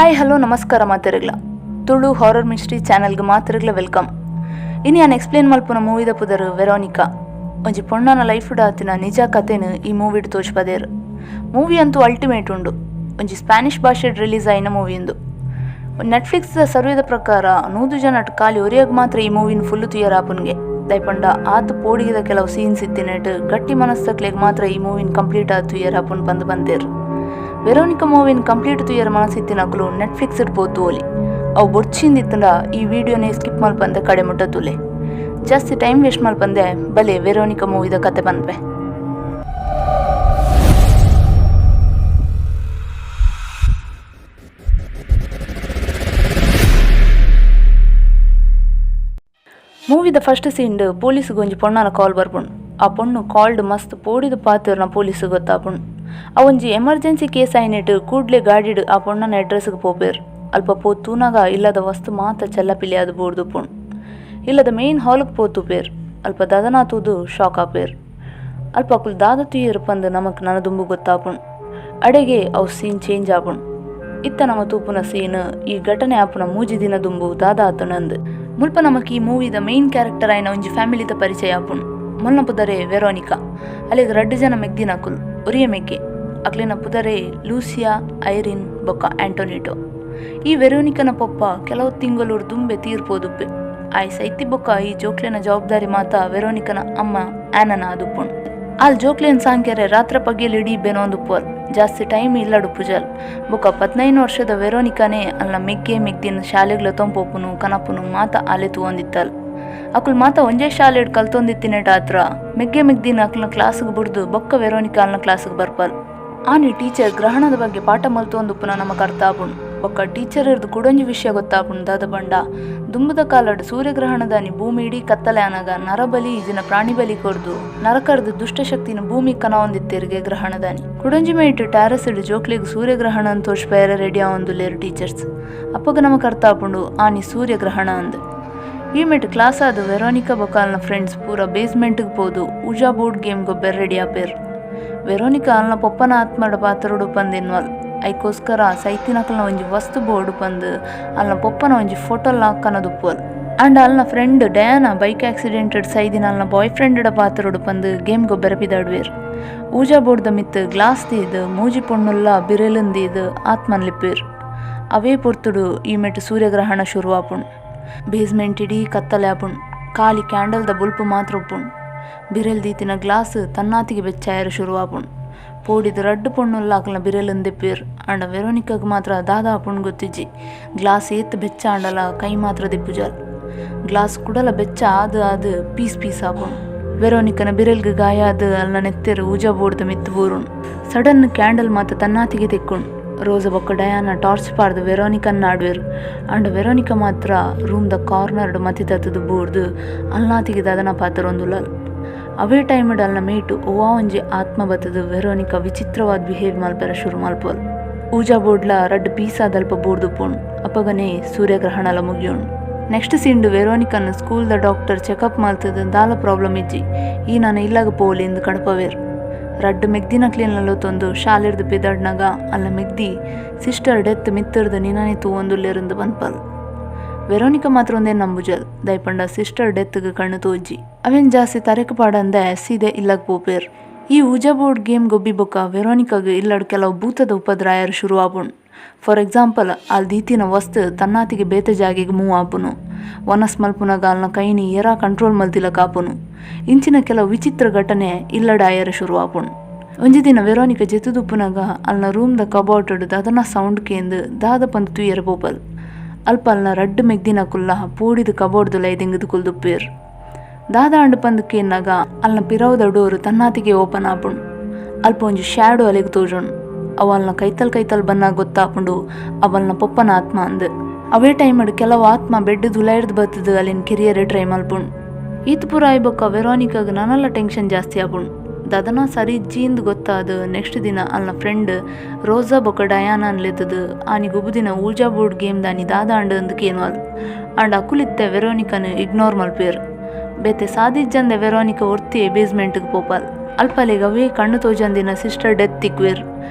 Hi hello ನಮಸ್ಕಾರ ಮಾತೆರೆಗ್ಲ Tulu horror mystery ಚಾನೆಲ್ಗೆ ಮಾತೆರೆಗ್ಲ welcome. ಇನ್ನು ನಾನು ಎಕ್ಸ್ಪ್ಲೇನ್ ಮಲ್ಪುನ ಮೂವಿದ ಪುದರ್ ವೆರೋನಿಕಾ ಒಂಜಿ ಪೊಣ್ಣನ ಲೈಫ್ಡ್ ಆತಿನ ನಿಜ ಕಥೆನ ಈ ಮೂವಿಡ್ ತೋಚ್ಪದೇರು. ಮೂವಿ ಅಂತೂ ಅಲ್ಟಿಮೇಟ್ ಉಂಡು. ಒಂಜಿ ಸ್ಪ್ಯಾನಿಷ್ ಭಾಷೆಡ್ ರಿಲೀಸ್ ಆಯಿನ ಮೂವಿ ಉಂದು. ನೆಟ್ಫ್ಲಿಕ್ಸ್ ಸರ್ವೇದ ಪ್ರಕಾರ 100 ಜನ ಖಾಲಿ ಒರಿಯಾಗ ಮಾತ್ರ ಈ ಮೂವಿನ ಫುಲ್ಲು ತುಯರ್ ಆಪನ್ಗೆ ದಯಪಂಡ ಆತ ಪೋಡಿಗಿದ ಕೆಲವು ಸೀನ್ಸ್ ಇತ್ತಿನೆಟ್ ಗಟ್ಟಿ ಮನಸ್ತಕ್ಲೆಗ್ ಮಾತ್ರ ಈ ಮೂವಿನ ಕಂಪ್ಲೀಟ್ ಆದ ತುಯರ್ ಆಪನ್ ಬಂದೇರು. ವೆರೋನಿಕಾ ಮೂವಿನ ಕಂಪ್ಲೀಟ್ ತುಯರ್ ಮನಸ್ಸಿತ್ತಿನಕಲು ನೆಟ್ಫ್ಲಿಕ್ಸ್ ಇಡ್ಬೋದು ಓಲಿ ಅವು ಬೊರ್ಚಿಂದಿತ್ತಂಡ ಈ ವಿಡಿಯೋನೇ ಸ್ಕಿಪ್ ಮಲ್ಪಂದೆ ಕಡೆ ಮುಟ್ಟತುಲೆ. ಜಾಸ್ತಿ ಟೈಮ್ ವೇಸ್ಟ್ ಮಲ್ಪಂದೆ ಬಲೆ ವೆರೋನಿಕಾ ಮೂವಿದ ಕತೆ ಬಂದ್ವೆ. ಮೂವಿದ ಫಸ್ಟ್ ಸೀನ್ ಪೊಲೀಸ್ಗೆ ಒಂಜಿ ಪೊಣ್ಣನ ಕಾಲ್ ಬರ್ಪುಂಡು. ಆ ಪೊಣ್ಣು ಕಾಲ್ಡ್ ಮಸ್ತ್ ಪೋಡಿದ ಪಾತಿರ್ನ ಪೊಲೀಸ್ ಗೊತ್ತಾಪುಂಡು. ಅವೊಂಜಿ ಎಮರ್ಜೆನ್ಸಿ ಕೇಸ್ ಆಯ್ನಿಟ್ಟು ಕೂಡ್ಲೆ ಗಾಡಿಡ್ ಆ ಪೊಣ್ಣನ ಅಡ್ರೆಸ್ಗೆ ಪೋಪೇರು. ಅಲ್ಪ ಪೋ ತೂನಾಗ ಇಲ್ಲದ ವಸ್ತು ಮಾತ ಚೆಲ್ಲಪಿಲಿ ಅದು ಬೋರ್ದುಪುಂಡು. ಇಲ್ಲದ ಮೇನ್ ಹಾಲ್ಗೆ ಪೋತುಪೇರು. ಅಲ್ಪ ದಾದನ ತೂದು ಶಾಕ್ ಆಪೇರು. ಅಲ್ಪ ಅಕುಲ್ ದಾದ ತುಯ್ಯರು ಪಂದು ನಮಕ್ ನನದುಂಬು ಗೊತ್ತಾಪುಂಡು. ಅಡೆಗೆ ಅವು ಸೀನ್ ಚೇಂಜ್ ಆಪುಂಡು. ಇತ್ತ ನಮ್ಮ ತೂಪುನ ಸೀನ್ ಈ ಘಟನೆ ಆಪುನ ಮೂಜಿ ದಿನ ದುಂಬು ದಾದ ಆತುನಂದು ಮುಲ್ಪ ನಮಕ್ ಈ ಮೂವಿದ ಮೇನ್ ಕ್ಯಾರೆಕ್ಟರ್ ಆಯ್ನ ಒಂಜಿ ಫ್ಯಾಮಿಲಿದ ಪರಿಚಯ ಆಪುಂಡು. ಮೊನ್ನ ಪುದರೆ ವೆರೋನಿಕಾ ಅಲ್ಲಿಗೆ 2 ಜನ ಮೆಗ್ದಿನ ಅಕುಲ್ ಒರಿಯ ಮೆಗ್ಗೆ ಅಕ್ಲಿನ ಪುದರೆ ಲೂಸಿಯಾ, ಐರಿನ್ ಬೊಕ್ಕ ಆಂಟೋನಿಟೋ. ಈ ವೆರೋನಿಕನ ಪೊಪ್ಪ ಕೆಲವು ತಿಂಗಳೂರು ದುಂಬೆ ತೀರ್ಪೋದುಪ್ಪೆ ಆಯ್ ಸೈತಿ ಬೊಕ್ಕ ಈ ಜೋಕ್ಲೆನ ಜವಾಬ್ದಾರಿ ಮಾತ ವೆರೋನಿಕನ ಅಮ್ಮ ಆನನ ಆದುಪ್ಪುಂಡು. ಅಲ್ಲಿ ಜೋಕ್ಲೆನ್ ಸಾಂಕ್ಯರೆ ರಾತ್ರ ಪಗ್ಗೆಲ್ ಇಡೀ ಬೆನೊಂದುಪ್ಪುವಲ್ ಜಾಸ್ತಿ ಟೈಮ್ ಇಲ್ಲಡು ಪುಜಲ್ ಬೊಕ್ಕ 19 ವರ್ಷದ ವೆರೋನಿಕಾನೇ ಅಲ್ಲ ಮೆಗ್ದಿನ ಶಾಲೆಗ್ಲ ತೊಂಪೊಪ್ಪುನು ಕನಪುನು ಮಾತ ಆಲೆ ತೂವೊಂದಿತ್ತಲ್. ಅಕುಲ್ ಮಾತ ಒಂಜೇ ಶಾಲೆಡ್ ಕಲ್ತೊಂದಿತ್ತಿನೆಟ್ ಆತ್ರ ಮೆಗ್ದಿನ ಅಕ್ಲನ ಕ್ಲಾಸ್ಗೆ ಬಿಡ್ದು ಬೊಕ್ಕ ವೆರೋನಿಕಾ ಅಲ್ನ ಕ್ಲಾಸ್ಗೆ ಬರ್ಪಲ್. ಆನಿ ಟೀಚರ್ ಗ್ರಹಣದ ಬಗ್ಗೆ ಪಾಠ ಮಲ್ತೊಂದುಪ್ಪುನ ನಮಕ್ ಅರ್ಥ ಆಪುಂಡು. ಬೊಕ್ಕ ಟೀಚರ್ ಇರ್ದು ಕುಡೊಂಜಿ ವಿಷಯ ಗೊತ್ತಾಪುಂಡು ದಾದ ಬಂಡ ದುಂಬುದ ಕಾಲಡ್ ಸೂರ್ಯಗ್ರಹಣದಾನಿ ಭೂಮಿ ಇಡೀ ಕತ್ತಲೆ ಅನಗ ನರಬಲಿ ಇಜಿನ ಪ್ರಾಣಿ ಬಲಿ ಕೊರ್ದು ನರಕರ್ದು ದುಷ್ಟಶಕ್ತಿನ ಭೂಮಿ ಕನ ಹೊಂದಿತ್ತೆರ್ಗೆ ಗ್ರಹಣದಾನಿ ಕುಡೊಂಜಿ ಮೇಟ್ ಟ್ಯಾರಸ್ ಇಡ್ ಜೋಕ್ಲಿಗ್ ಸೂರ್ಯಗ್ರಹಣ ಅಂತ ತೋರ್ಸ್ಪೇರ ರೆಡಿ ಆವೊಂದುಲ್ಲೇರು ಟೀಚರ್ಸ್. ಅಪ್ಪಗ ನಮಕ್ ಅರ್ಥ ಆಪುಂಡು ಆನಿ ಸೂರ್ಯಗ್ರಹಣ ಅಂದ್. ಈ ಮೇಟ್ ಕ್ಲಾಸ್ ಆದ ವೆರೋನಿಕಾ ಬೊಕಾಲ್ನ ಫ್ರೆಂಡ್ಸ್ ಪೂರ ಬೇಸ್ಮೆಂಟ್ಗೆ ಪೋದು ಊಜಾ ಬೋರ್ಡ್ ಗೇಮ್ ಗೊಬ್ಬೆ ರೆಡಿ ಆಪೇರು. ವೆರೋನಿಕಾ ಅಲ್ನ ಪೊಪ್ಪನ ಆತ್ಮಡ ಪಾತ್ರೋಡು ಪಂದಿನ್ವಲ್ ಐಕೋಸ್ಕರ ಸೈತಿನಕಲ್ನ ಒಂಜಿ ವಸ್ತು ಬೋರ್ಡು ಪಂದು ಅಲ್ನ ಪೊಪ್ಪನ ಒಂಜಿ ಫೋಟೋಲ್ ಹಾಕನದುಪ್ಪುವಲ್. ಅಂಡ್ ಅಲ್ನ ಫ್ರೆಂಡ್ ಡಯಾನಾ ಬೈಕ್ ಆಕ್ಸಿಡೆಂಟೆಡ್ ಸೈದಿನ ಅಲ್ನ ಬಾಯ್ ಫ್ರೆಂಡ್ ಪಾತ್ರೋಡು ಪಂದು ಗೇಮ್ ಗೊಬ್ಬೆ ರಪಿದಾಡುವೇರು. ಊಜಾ ಬೋರ್ಡ್ದ ಮಿತ್ ಗ್ಲಾಸ್ ತೀದು ಮೂಜಿ ಪೊಣ್ಣುಲ್ಲ ಬಿರೆಲಂದೀದು ಆತ್ಮನ್ ಲಿಪ್ಪೇರು. ಅವೇ ಪೊರ್ತುಡು ಈ ಮೆಟ್ ಸೂರ್ಯಗ್ರಹಣ ಶುರುವಾಪುಂಡು. ಬೇಸ್ಮೆಂಟ್ ಇಡೀ ಕತ್ತಲೆ ಆಪುಂಡು. ಖಾಲಿ ಕ್ಯಾಂಡಲ್ದ ಬುಲ್ಪು ಮಾತ್ರ ಉಪ್ಪುಂಡು. ಬಿರೆಲ್ ದೀತಿನ ಗ್ಲಾಸ್ ತನ್ನಾತಿಗೆ ಬೆಚ್ಚಾಯರು ಶುರುವಾಪುಂಡು. ಪೋಡಿದ 2 ಪೊಣ್ಣುಲ್ಲ ಆಕಲ್ನ ಬಿರೆಲಂದೆಪ್ಪೇರು. ಅಂಡ ವೆರೋನಿಕಾಗ್ ಮಾತ್ರ ದಾದ ಆಪುಂಡು ಗೊತ್ತಿಜ್ಜಿ ಗ್ಲಾಸ್ ಏತ್ ಬೆಚ್ಚ ಅಂಡಲ ಕೈ ಮಾತ್ರ ದಿಪ್ಪುಜಾಲ್. ಗ್ಲಾಸ್ ಕುಡಲ ಬೆಚ್ಚ ಆದು ಪೀಸ್ ಆಪುಂಡು. ವೆರೋನಿಕನ ಬಿರೆಲ್ಗೆ ಗಾಯ ಆದ ಅಲ್ನ ನೆತ್ತೆರು ಊಜಾ ಬೋರ್ಡ್ದ ಮಿತ್ತು ಬೋರುಣು. ಸಡನ್ ಕ್ಯಾಂಡಲ್ ಮಾತ್ರ ತನ್ನಾತಿಗೆ ತೆಕ್ಕೊಂಡು ರೋಸ ಬೊಕ್ಕ ಡಯಾನ ಟಾರ್ಚ್ ಪಾರ್ದು ವೆರೋನಿಕನ್ನ ಆಡ್ವೇರು. ಅಂಡ್ ವೆರೋನಿಕಾ ಮಾತ್ರ ರೂಮ್ದ ಕಾರ್ನರ್ಡ್ ಮತಿತದ್ದು ಬೋರ್ದು ಅಲ್ನಾತಿಗೆ ದಾದನ ಪಾತ್ರ ಒಂದುಲಲ್. ಅವೇ ಟೈಮಡ್ ಅಲ್ನ ಮೇಟು ಓವಾ ಒಂಜಿ ಆತ್ಮ ಬತ್ತದು ವೆರೋನಿಕಾ ವಿಚಿತ್ರವಾದ ಬಿಹೇವ್ ಮಲ್ಪೆರ ಶುರು ಮಲ್ಪೋಲ್. ಊಜಾ ಬೋರ್ಡ್ಲ 2 ಪೀಸ್ ಆದಲ್ಪ ಬೋರ್ದುಪ್ಪುಂಡು. ಅಪ್ಪಗನೇ ಸೂರ್ಯಗ್ರಹಣಲ ಮುಗಿಯುಂಡು. ನೆಕ್ಸ್ಟ್ ಸೀಂಡು ವೆರೋನಿಕನ್ನು ಸ್ಕೂಲ್ದ ಡಾಕ್ಟರ್ ಚೆಕಪ್ ಮಲ್ತದ ದಾಲ ಪ್ರಾಬ್ಲಮ್ ಇಜ್ಜಿ ಈ ನಾನು ಇಲ್ಲಾಗ ಪೋಲಿ ಎಂದು ಕಡಪವೇರು. 2 ಮೆಗ್ದಿನ ಕ್ಲೀನಲ್ಲೋ ತೊಂದು ಶಾಲೆರ್ದು ಪಿದಾಡ್ನಾಗ ಅಲ್ಲ ಮೆಗ್ದಿ ಸಿಸ್ಟರ್ ಡೆತ್ ಮಿತ್ತರ್ದು ನಿನಾನೆ ತೂವೊಂದುಲ್ಲೇರಂದು ಬಂದ್ಪಲ್. ವೆರೋನಿಕಾ ಮಾತ್ರ ಒಂದೇ ನಂಬುಜಲ್ ದಯಪಂಡ ಸಿಸ್ಟರ್ ಡೆತ್ಗೆ ಕಣ್ಣು ತೋಜ್ಜಿ ಅವೇನು ಜಾಸ್ತಿ ತರೆಕು ಪಾಡಂದೆ ಸೀದೆ ಇಲ್ಲಾಗ ಪೋಪೇರು. ಈ ಊಜಾ ಬೋರ್ಡ್ ಗೇಮ್ ಗೊಬ್ಬಿ ಬೊಕ್ಕ ವೆರೋನಿಕಾಗೆ ಇಲ್ಲಡ್ ಕೆಲವು ಭೂತದ ಉಪದ್ರಾಯರು ಶುರು ಆಪುಂಡು. ಫಾರ್ ಎಕ್ಸಾಂಪಲ್ ಅಲ್ಲಿ ದೀತಿನ ವಸ್ತು ತನ್ನಾತಿಗೆ ಬೇತೆ ಜಾಗಿಗೆ ಮೂವ್ ಆಪುನು. ವನಸ್ ಮಲ್ಪುನಾಗ ಅಲ್ನ ಕೈನಿ ಎರಾ ಕಂಟ್ರೋಲ್ ಮಲ್ತಿಲಕ ಆಪುನು. ಇಂಚಿನ ಕೆಲವು ವಿಚಿತ್ರ ಘಟನೆ ಇಲ್ಲಡಾಯರ ಶುರು ಆಪುಂಡು. ಒಂಜಿ ದಿನ ವೆರೋನಿಕಾ ಜೆತುದುಪ್ಪುನಾಗ ಅಲ್ನ ರೂಮ್ದ ಕಬೋರ್ಡ್ ದಾದನ ಸೌಂಡ್ ಕೇಂದು ದಾದ ಪಂದು ತುಯ್ಯರ ಪೋಪಲ್. ಅಲ್ಪ ಅಲ್ನ 2 ಮೆಗ್ದಿನ ಕುಲ್ಲ ಪೂಡಿದ ಕಬೋರ್ಡ್ದು ಲೈದಿಂಗದು ಕುಲ್ದುಪ್ಪೇರು. ದಾದ ಅಂಡು ಪಂದು ಕೇನ್ನಾಗ ಅಲ್ನ ಪಿರವದ ಡೋರು ತನ್ನಾತಿಗೆ ಓಪನ್ ಆಪುಂಡು. ಅಲ್ಪ ಒಂಜಿ ಶ್ಯಾಡೋ ಅಲೆಗೆ ತೋಜುಂಡು. ಅವಲ್ನ ಕೈತಲ್ ಬನ್ನಾಗ ಗೊತ್ತಾಪುಂಡು ಅವಲ್ನ ಪೊಪ್ಪನ ಆತ್ಮ ಅಂದು. ಅವೇ ಟೈಮಡ್ ಕೆಲವು ಆತ್ಮ ಬೆಡ್ ದುಲಾಯ್ದು ಬತ್ತದು ಅಲ್ಲಿನ ಕೆರಿಯರೆ ಟ್ರೈ ಮಲ್ಪುಂಡು. ಈತ್ ಪುರ ಆಯ್ಬೊಕ್ಕ ವೆರೋನಿಕಾಗ ನನಲ್ಲ ಟೆನ್ಷನ್ ಜಾಸ್ತಿ ಆಪುಂಡು. ದದನ ಸರಿ ಜೀಂದು ಗೊತ್ತಾದ ನೆಕ್ಸ್ಟ್ ದಿನ ಅಲ್ನ ಫ್ರೆಂಡ್ ರೋಸಾ ಬೊಕ್ಕ ಡಯಾನ ಅನ್ಲೆತ್ತದು ಆನಿ ಗುಬುದಿನ ಊಜಾ ಬೋರ್ಡ್ ಗೇಮ್ ದಾನಿ ದಾದ ಅಂಡು ಅಂದಕೇನು ಅಲ್. ಅಂಡ್ ಅಕುಲಿತ್ತೆ ವೆರೋನಿಕಾನು ಇಗ್ನೋರ್ ಮಲ್ಪೇರು. ಬೇತೆ ಸಾದಿಜ್ಜಂದೆ ವೆರೋನಿಕಾ ಒರ್ತಿ ಬೇಸ್ಮೆಂಟ್ಗೆ ಪೋಪಲ್. ಅಲ್ಪಲೆಗ್ ಅವೇ ಕಣ್ಣು ತೋಜಂದಿನ ಸಿಸ್ಟರ್ ಡೆತ್ ತಿಕ್ವೇರು.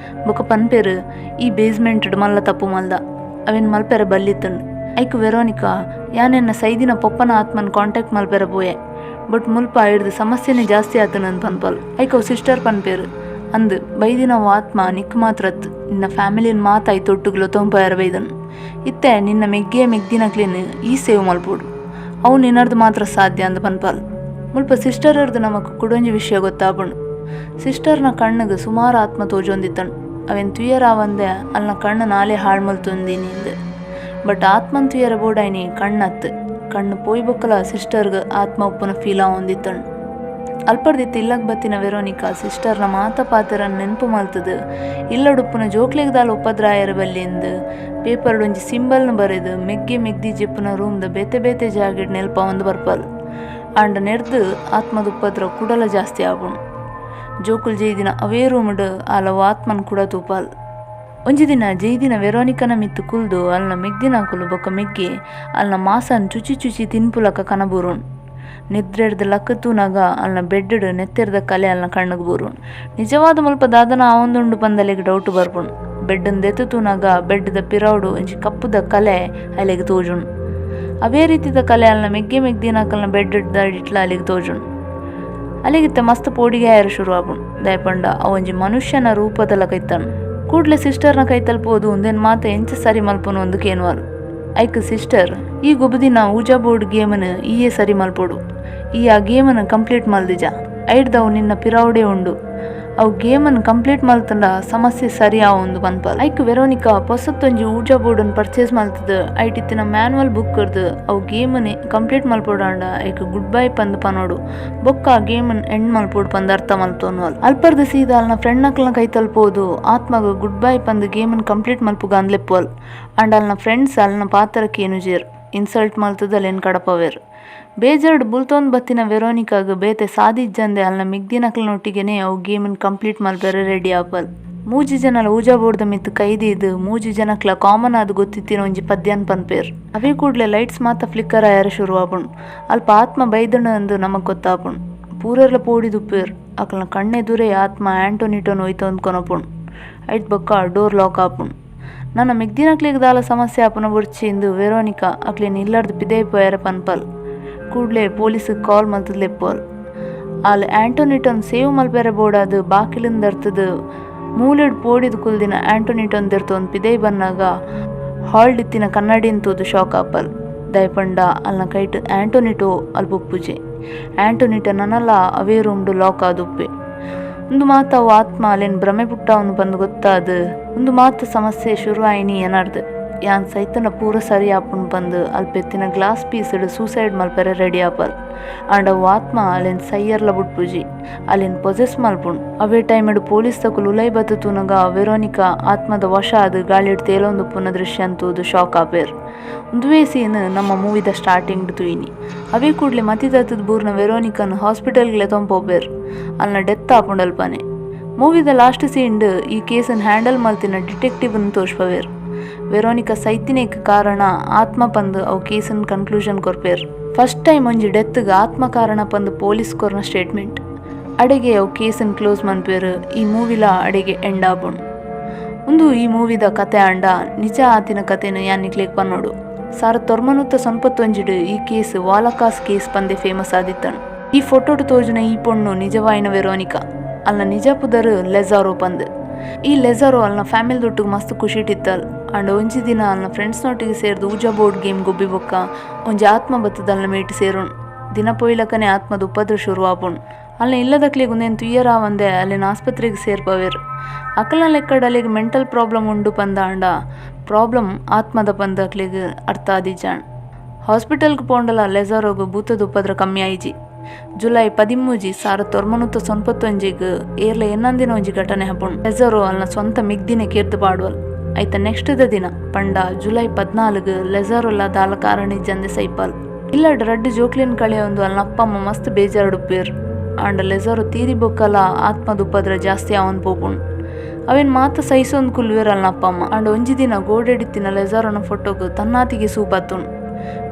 ಬೊಕ ಪನ್ಪೆರು ಈ ಬೇಸ್ಮೆಂಟ್ ಮಲ್ಲ ತಪ್ಪು ಮಲ್ದ ಅವೆನ್ ಮಲ್ಪೆರೆ ಬಲ್ಲಿತ್ತಂಡು. ಐಕ್ ವೆರೋನಿಕಾ ಯಾನೆನ್ನ ಸೈದಿನ ಪೊಪ್ಪನ ಆತ್ಮನ್ ಕಾಂಟ್ಯಾಕ್ಟ್ ಮಲ್ಪೆರೆ ಪೋಯೆ, ಬಟ್ ಮುಲ್ಪ ಹಿಡ್ದು ಸಮಸ್ಯೆನೇ ಜಾಸ್ತಿ ಆತನಂದು ಪನ್ಪಲ್. ಐಕ್ ಅವು ಸಿಸ್ಟರ್ ಪನ್ಪೇರು ಅಂದು ಬೈದಿನ ಅವು ಆತ್ಮ ನಿಕ್ ಮಾತ್ರತ್ ನಿನ್ನ ಫ್ಯಾಮಿಲಿನ ಮಾತಾಯಿ ತೊಟ್ಟುಗ್ಲು ತೊಂಪಾಯರ ಬೈದನು. ಇತ್ತೆ ನಿನ್ನ ಮೆಗ್ದಿನಕ್ಲಿನ ಈ ಸೇವ್ ಮಲ್ಪೋಡು, ಅವು ನಿನ್ನರ್ದು ಮಾತ್ರ ಸಾಧ್ಯ ಅಂದು ಪನ್ಪಲ್. ಮುಲ್ಪ ಸಿಸ್ಟರ್ದು ನಮಕ್ ಕುಡೊಂಜಿ ವಿಷಯ ಗೊತ್ತಾಪುಂಡು. ಸಿಸ್ಟರ್ನ ಕಣ್ಣಿಗೆ ಸುಮಾರು ಆತ್ಮ ತೋಜೊಂದಿತ್ತಂಡು. ಅವೆನ್ ತುಯ್ಯರಾವಂದೆ ಅಲ್ನ ಕಣ್ಣು ನಾಳೆ ಹಾಳು ಮಲ್ತೊಂದಿನಿಂದ. ಬಟ್ ಆತ್ಮನ್ ತುಯ್ಯರ ಬೋಡಾಯ್ನಿ ಕಣ್ಣು ಪೋಯ್ ಬೊಕ್ಕಲ ಸಿಸ್ಟರ್ಗೆ ಆತ್ಮ ಉಪ್ಪುನ ಫೀಲ್ ಆವೊಂದಿತ್ತಂಡು. ಅಲ್ಪರ್ದಿತ್ತು ಇಲ್ಲಗ್ ಬತ್ತಿನ ವೆರೋನಿಕಾ ಸಿಸ್ಟರ್ನ ಮಾತಪಾತಿರನ್ನು ನೆನಪು ಮಲ್ತದು ಇಲ್ಲಡುಪ್ಪುನ ಜೋಕ್ಲೆಗ್ ದಾಲ ಉಪದ್ರಾಯರ ಬಲ್ಲಿಂದ ಪೇಪರ್ಡೊಂಜಿ ಸಿಂಬಲ್ನ ಬರೆದು ಮೆಗ್ದಿ ಜೆಪ್ಪುನ ರೂಮ್ದ ಬೇತೆ ಜಾಗಿಡ್ ನೆಲ್ಪ ಒಂದು ಬರ್ಪಲ್. ಆಂಡ ನೆರ್ದು ಆತ್ಮದ ಉಪದ್ರ ಕುಡಲ ಜಾಸ್ತಿ ಆಪುಂಡು. ಜೋಕುಲ್ ಜೈದಿನ ಅವೇ ರೂಮ್ಡ್ ಆಲವು ಆತ್ಮನ್ ಕೂಡ ತೂಪಾಲ್. ಒಂಜಿ ದಿನ ಜೈದಿನ ವೆರೋನಿಕನ ಮಿತ್ತು ಕುಲ್ದು ಅಲ್ನ ಮೆಗ್ದಿನಾಕುಲು ಬೊಕ್ಕ ಮೆಗ್ಗಿ ಅಲ್ನ ಮಾಸನ್ ಚುಚಿ ತಿನ್ಪುಲಕ ಕನಬೂರುಣ್. ನಿದ್ರೆಡ್ದು ಲಕ್ಕ ತೂನಾಗ ಅಲ್ನ ಬೆಡ್ಡ್ ನೆತ್ತೆರ್ದ ಕಲೆ ಅಲ್ನ ಕಣ್ಣಗ್ ಬೂರುಣ್. ನಿಜವಾದ ಮುಲ್ಪ ದಾದನ ಆವೊಂದುಂಡು ಪಂದಲೆಗ್ ಡೌಟ್ ಬರ್ಪುಣ್. ಬೆಡ್ಡನ್ ದೆತ್ತು ತೂನಾಗ ಬೆಡ್ದ ಪಿರೌಡು ಒಂಜಿ ಕಪ್ಪುದ ಕಲೆ ಅಲೆಗ್ ತೋಜುಣ್. ಅವೇ ರೀತಿದ ಕಲೆ ಅಲ್ನ ಮೆಗ್ದಿನಾಕಲ್ನ ಬೆಡ್ಡ್ ಇಟ್ಲ ಅಲೆಗ್ ತೋಜುಣ್. ಅಲೆಗಿತ್ತ ಮಸ್ತ್ ಪೋಡಿಗೆ ಆಯರ ಶುರು ಆಪುಣ್. ದಯಪಂಡ ಅವೊಂಜಿ ಮನುಷ್ಯನ ರೂಪದಲ್ಲ ಕೈತನ್. ಕೂಡ್ಲೆ ಸಿಸ್ಟರ್ನ ಕೈತಲ್ಪೋದು ಒಂದೇನ್ ಮಾತ ಎಂಚ ಸರಿ ಮಲ್ಪುನು ಒಂದು ಕೇನ್ವಾಲ್. ಐಕ್ ಸಿಸ್ಟರ್ ಈ ಗೊಬ್ಬದಿನ ಊಜಾ ಬೋರ್ಡ್ ಗೇಮನ್ ಈಯೇ ಸರಿ ಮಲ್ಪೋಡು. ಈ ಆ ಗೇಮನ್ ಕಂಪ್ಲೀಟ್ ಮಲ್ದಿಜ ಐಡ್ದವು ನಿನ್ನ ಪಿರೌಡೆ ಉಂಡು. ಅವು ಗೇಮನ್ ಕಂಪ್ಲೀಟ್ ಮಲ್ತಂಡ ಸಮಸ್ಯೆ ಸರಿ ಆವೊಂದು ಪನ್ಪಲ್. ಐಕ್ ವೆರೋನಿಕಾ ಹೊಸತ್ತೊಂಜಿ ಊಜಾ ಬೋರ್ಡನ್ ಪರ್ಚೇಸ್ ಮಲ್ತದ ಐಟಿತ್ತಿನ ಮ್ಯಾನ್ವಲ್ ಬುಕ್ ಕರ್ದು ಅವು ಗೇಮನ್ ಕಂಪ್ಲೀಟ್ ಮಲ್ಪೋಡಾಂಡ ಐಕ್ ಗುಡ್ ಬೈ ಪಂದ್ ಪನೋಡು ಬೊಕ್ಕ ಆ ಗೇಮನ್ ಎಂಡ್ ಮಲ್ಪೋಡು ಪಂದ್ ಅರ್ಥ ಮಲ್ತೋನ್ವಲ್. ಅಲ್ಪರ್ದ ಸೀದಾ ಅಲ್ನ ಫ್ರೆಂಡ್ ನಕ್ಲನ ಕೈ ತಲ್ಪೋದು ಆತ್ಮಗ ಗುಡ್ ಬೈ ಪಂದ್ ಗೇಮನ್ ಕಂಪ್ಲೀಟ್ ಮಲ್ಪುಗ ಅಂದ್ಲೆಪ್ಪುವಲ್. ಅಂಡ್ ಅಲ್ನ ಫ್ರೆಂಡ್ಸ್ ಅಲ್ನ ಪಾತ್ರಕ್ಕೆ ಏನು ಜೇರ್ ಇನ್ಸಲ್ಟ್ ಮಲ್ತದ ಅಲ್ಲೇನು ಕಡಪವೇರ್. ಬೇಜಾರ್ಡ್ ಬುಲ್ತೊಂದು ಬತ್ತಿನ ವೆರೋನಿಕಾಗ ಬೇತೆ ಸಾದಿಜ್ಜಂದೆ ಅಲ್ನ ಮಿಗ್ದಿನಕ್ಲನೊಟ್ಟಿಗೆನೆ ಅವು ಗೇಮನ್ ಕಂಪ್ಲೀಟ್ ಮಲ್ಪೆರೆ ರೆಡಿ ಆಪಲ್. ಮೂಜಿ ಜನಲ ಊಜಾ ಬೋರ್ಡ್ದ ಮಿತ್ತು ಕೈದಿದ್ದು ಮೂಜಿ ಜನಕ್ಲ ಕಾಮನ್ ಆದ್ ಗೊತ್ತಿತ್ತಿನ ಒಂಜಿ ಪದ್ಯನ್ ಪನ್ಪೇರ್. ಅವೇ ಕೂಡ್ಲೆ ಲೈಟ್ಸ್ ಮಾತ ಫ್ಲಿಕ್ಕರ್ ಆಯರ ಶುರು ಆಪುಣ್. ಅಲ್ಪ ಆತ್ಮ ಬೈದಣ ಅಂದು ನಮಗ್ ಗೊತ್ತಾಪುಣ್. ಪೂರೆರ್ಲ ಪೋಡಿದುಪ್ಪೇರ್ ಅಕ್ಲನ ಕಣ್ಣೆದುರೇ ಆತ್ಮ ಆಂಟೋನಿಟೋನ್ ಒಯ್ತು ಅಂದ್ಕೊನಪುಣ್. ಐಟ್ ಬೊಕ್ಕ ಡೋರ್ ಲಾಕ್ ಆಪುಣ್. ನನ್ನ ಮಿಗ್ದಿನಕ್ಲಿಗ್ ದಾಲ ಸಮಸ್ಯೆ ಆಪುನ ಬುಡ್ಚಿಂದು ವೆರೋನಿಕಾ ಅಕ್ಲಿನ ಇಲ್ಲಾರ್ದು ಪಿದೈ ಪೋಯರ ಪನ್ಪಲ್. ಕೂಡ್ಲೆ ಪೊಲೀಸಿಗೆ ಕಾಲ್ ಮಲ್ತದ್ಲೆಪ್ಪೋಲ್. ಅಲ್ಲಿ ಆಂಟೋನಿಟೋನ್ ಸೇವ್ ಮಲ್ಪೆರೆ ಬೋಡಾದು ಬಾಕಿಲಿಂದ ದರ್ತದ ಮೂಲೆಡ್ ಪೋಡಿದು ಕುಲ್ದಿನ ಆಂಟೋನಿಟೋನ್ ದೆರ್ತು ಒಂದು ಪಿದೈ ಬನ್ನಾಗ ಹಾಲ್ಡಿತ್ತಿನ ಕನ್ನಡಿನ್ ತೂದು ಶಾಕ್ ಆಪಲ್. ದಯಪಂಡ ಅಲ್ನ ಕೈಟ್ ಆಂಟೋನಿಟೋ ಅಲ್ಪುಪ್ಪುಜೆ. ಆಂಟೋನಿಟೋ ನನ್ನಲ್ಲ ಅವೇ ರೂಮ್ಡು ಲಾಕ್ ಆದುಪ್ಪೆ. ಒಂದು ಮಾತ ಅವು ಆತ್ಮ ಅಲ್ಲೇನು ಭ್ರಮೆ ಪುಟ್ಟವನು ಬಂದು ಗೊತ್ತಾದ ಒಂದು ಮಾತ ಸಮಸ್ಯೆ ಶುರು ಆಯ್ನಿ ಏನಾರ್ದು ಯಾನ್ ಸೈತನ ಪೂರ ಸರಿ ಆಪುಣ್ ಬಂದು ಅಲ್ಪೆತ್ತಿನ ಗ್ಲಾಸ್ ಪೀಸ್ಡ್ ಸೂಸೈಡ್ ಮಲ್ಪೆರೆ ರೆಡಿ ಆಪಲ್. ಆಂಡ ಅವು ಆತ್ಮ ಅಲ್ಲೇನು ಸೈಯರ್ಲ ಬುಟ್ಪುಜಿ ಅಲ್ಲೇನು ಪೊಸೆಸ್ ಮಲ್ಪುಣ್. ಅವೇ ಟೈಮಡು ಪೊಲೀಸ್ ತಕುಲು ಉಲೈ ಬತ್ತು ತೂನಗ ವೆರೋನಿಕಾ ಆತ್ಮದ ವಶ ಅದು ಗಾಳಿಡ್ ತೇಲೊಂದು ಪುನ ದೃಶ್ಯ ಅಂತೂದು ಶಾಕ್ ಆಪೇರ್. ಒಂದುವೇ ಸೀನ್ ನಮ್ಮ ಮೂವಿದ ಸ್ಟಾರ್ಟಿಂಗ್ ತುಯಿನಿ. ಅವೇ ಕೂಡ್ಲೆ ಮತಿದತ್ತದ ಬೂರ್ನ ವೆರೋನಿಕನ್ ಹಾಸ್ಪಿಟಲ್ಗೆ ತೊಂಪೋಪೇರ್. ಅಲ್ನ ಡೆತ್ ಆಪುಂಡಲ್ಪನೆ. ಮೂವಿದ ಲಾಸ್ಟ್ ಸೀನ್ಡ್ ಈ ಕೇಸನ್ನು ಹ್ಯಾಂಡಲ್ ಮಲ್ತಿನ ಡಿಟೆಕ್ಟಿವ್ನ ತೋರ್ಸ್ಪವೇರ್. ವೆರೋನಿಕಾ ಸೈತಿನೇಕ್ ಕಾರಣ ಆತ್ಮ ಪಂದು ಅವು ಕೇಸನ್ ಕನ್ಕ್ಲೂಷನ್ ಕೊರ್ಪೇರ್. ಫಸ್ಟ್ ಟೈಮ್ ಒಂಜಿ ಡೆತ್ಗೆ ಆತ್ಮ ಕಾರಣ ಪಂದು ಪೊಲೀಸ್ ಕೊರ್ನ ಸ್ಟೇಟ್ಮೆಂಟ್ ಅಡೆಗೆ ಅವು ಕೇಸನ್ ಕ್ಲೋಸ್ ಮನ್ಪೇರ್. ಈ ಮೂವಿಲ ಅಡೆಗೆ ಎಂಡ್ ಆಪುಣ್. ಒಂದು ಈ ಮೂವಿದ ಕತೆ ಆಂಡ ನಿಜ ಆತಿನ ಕತೆನ ಯಾನಿಕ್ಲೇಕ್ ಪನ್ನೋಡು. 1991 ಈ ಕೇಸ್ ವಾಲಕಾಸ್ ಕೇಸ್ ಪಂದೆ ಫೇಮಸ್ ಆದಿತ್ತನು. ಈ ಫೋಟೋಡು ತೋಜುನ ಈ ಪೊಣ್ಣು ನಿಜವಾಯಿನ ವೆರೋನಿಕಾ ಅಲ್ನ ನಿಜಪುದರ್ ಲೆಜಾರೋ ಪಂದ್. ಈ ಲೆಜಾರೋ ಅಲ್ನ ಫ್ಯಾಮಿಲಿದೊಟ್ಟಿಗೆ ಮಸ್ತ್ ಖುಷಿಟಿತ್ತಲ್. ಅಂಡ್ ಒಂಜಿ ದಿನ ಅಲ್ನ ಫ್ರೆಂಡ್ಸ್ನೊಟ್ಟಿಗೆ ಸೇರ್ದು ಊಜಾ ಬೋರ್ಡ್ ಗೇಮ್ ಗೊಬ್ಬಿ ಬೊಕ್ಕ ಒಂಜಿ ಆತ್ಮ ಬತ್ತದ ಅಲ್ನ ಮೇಟಿ ಸೇರೋಣ್. ದಿನ ಪೊಯ್ಲಕನೆ ಆತ್ಮದ ಉಪದ್ರ ಶುರು ಆಪುಣ್. ಅಲ್ನ ಇಲ್ಲದಕ್ಲಿಗೆ ಒಂದೇನು ತುಯ್ಯರಾವಂದೆ ಅಲ್ಲಿನ ಆಸ್ಪತ್ರೆಗೆ ಸೇರ್ಪವೇರ್. ಅಕಲ್ನ ಲೆಕ್ಕಡ್ ಅಲ್ಲಿಗೆ ಮೆಂಟಲ್ ಪ್ರಾಬ್ಲಮ್ ಉಂಡು ಪಂದ ಅಂಡ ಪ್ರಾಬ್ಲಮ್ ಆತ್ಮದ ಪಂದಕ್ಲಿಗೆ ಅರ್ಥ ಆದಿಜಾಣ್. ಹಾಸ್ಪಿಟಲ್ಗೆ ಪೋಂಡಲ ಲೆಜಾರೋಗು ಭೂತದ ಉಪದ್ರ ಕಮ್ಮಿ ಆಯ್ಜಿ. ಜುಲೈ 13 1991 ಏರ್ಲ ಎನ್ನಂದಿನ ಒಂಜಿ ಘಟನೆ ಹಪುಣ್. ಲೆಜಾರೋ ಅಲ್ನ ಸ್ವಂತ ಮಿಗ್ದಿನೆ ಕೇರ್ದು ಪಾಡುವಲ್. ಐತ ನೆಕ್ಸ್ಟ್ ದಿನ ಪಂಡ ಜುಲೈ 14 ಲೆಜಾರೋಲ್ಲ ದಾಲ ಕಾರಣಿ ಜಂದೆ ಸೈಪಲ್. ಇಲ್ಲಡ್ ರಡ್ಡು ಜೋಕ್ಲಿನ ಕಳೆ ಒಂದು ಅಲ್ನ ಅಪ್ಪ ಅಮ್ಮ ಮಸ್ತ್ ಬೇಜಾರುಡುಪ್ಪೇರ್. ಆಂಡ ಲೆಜಾರೋ ತೀರಿ ಬೊಕ್ಕಲ ಆತ್ಮದ ಉಪದ್ರ ಜಾಸ್ತಿ ಅವನ್ ಪೋಪುಣ್. ಅವೇನ್ ಮಾತ ಸೈಸೊಂದು ಕುಲ್ವೇರ್ ಅಲ್ನ ಅಪ್ಪ ಅಮ್ಮ. ಆಂಡ ಒಂಜಿ ದಿನ ಗೋಡೆಡಿತ್ತಿನ ಲೆಜಾರೋನ ಫೋಟೋಗ್ ತನ್ನಾತಿಗೆ ಸೂಪತ್ತುಣ್.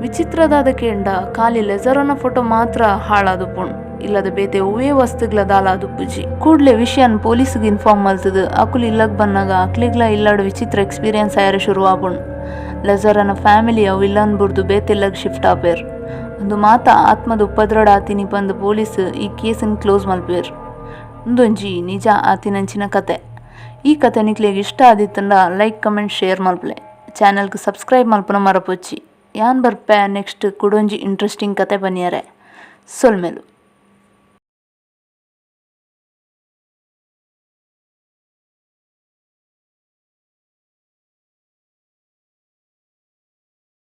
ವಿಚಿತ್ರದಾದ ಕೇಂಡ ಖಾಲಿ ಲೆಜಾರೋನ ಫೋಟೋ ಮಾತ್ರ ಹಾಳಾದುಪ್ಪುಣ್. ಇಲ್ಲದ ಬೇತೆ ಒವೇ ವಸ್ತುಗ್ಲ ದಾಲಾದುಪ್ಪುಜಿ. ಕೂಡ್ಲೆ ವಿಷಯನ್ ಪೊಲೀಸ್ಗೆ ಇನ್ಫಾರ್ಮ್ ಮಲ್ತದ. ಅಕುಲ್ ಇಲ್ಲಗ್ ಬನ್ನಾಗ ಅಕ್ಲಿಗ್ಲ ಇಲ್ಲಾಡು ವಿಚಿತ್ರ ಎಕ್ಸ್ಪೀರಿಯನ್ಸ್ ಆಯರ ಶುರು ಆಪುಣ್. ಲೆಜರನ ಫ್ಯಾಮಿಲಿ ಅವು ವಿಲ್ಲನ್ ಬುರ್ದು ಬೇತೆಲ್ಲಾಗ ಶಿಫ್ಟ್ ಆಪೇರ್. ಒಂದು ಮಾತ ಆತ್ಮದ ಉಪದ್ರಡ ಆತಿನಿ ಪಂದು ಪೊಲೀಸ್ ಈ ಕೇಸನ್ನು ಕ್ಲೋಸ್ ಮಲ್ಪೇರ್. ಒಂದೊಂಜಿ ನಿಜ ಆತಿನಂಚಿನ ಕತೆ. ಈ ಕತೆ ನಿಕ್ಲೆಗೆ ಇಷ್ಟ ಆದಿತ್ತಂಡ ಲೈಕ್ ಕಮೆಂಟ್ ಶೇರ್ ಮಲ್ಪಲೆ. ಚಾನಲ್ಗೆ ಸಬ್ಸ್ಕ್ರೈಬ್ ಮಲ್ಪನ ಮರಪೊಚ್ಚಿ. ಯಾನ್ ಬರ್ಪೆ ನೆಕ್ಸ್ಟ್ ಕುಡೊಂಜಿ ಇಂಟ್ರೆಸ್ಟಿಂಗ್ ಕತೆ ಬನ್ನಿಯರೆ ಸೊಲ್ಮೆಲು.